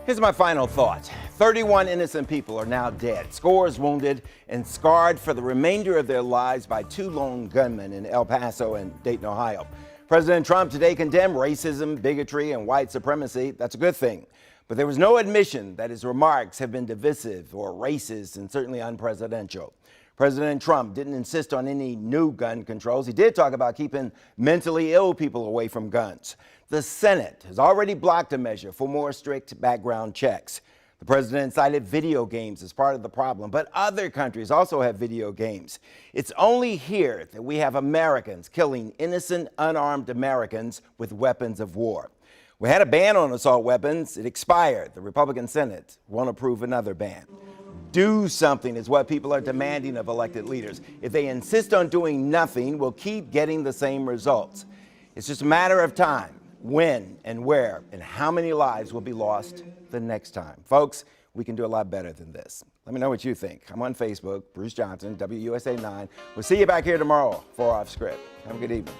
Here's my final thought. 31 innocent people are now dead, scores wounded, and scarred for the remainder of their lives by two lone gunmen in El Paso and Dayton, Ohio. President Trump today condemned racism, bigotry, and white supremacy. That's a good thing. But there was no admission that his remarks have been divisive or racist and certainly unpresidential. President Trump didn't insist on any new gun controls. He did talk about keeping mentally ill people away from guns. The Senate has already blocked a measure for more strict background checks. The president cited video games as part of the problem, but other countries also have video games. It's only here that we have Americans killing innocent, unarmed Americans with weapons of war. We had a ban on assault weapons. It expired. The Republican Senate won't approve another ban. Do something is what people are demanding of elected leaders. If they insist on doing nothing, we'll keep getting the same results. It's just a matter of time, when and where and how many lives will be lost the next time. Folks, we can do a lot better than this. Let me know what you think. I'm on Facebook, Bruce Johnson, WUSA 9. We'll see you back here tomorrow for Off Script. Have a good evening.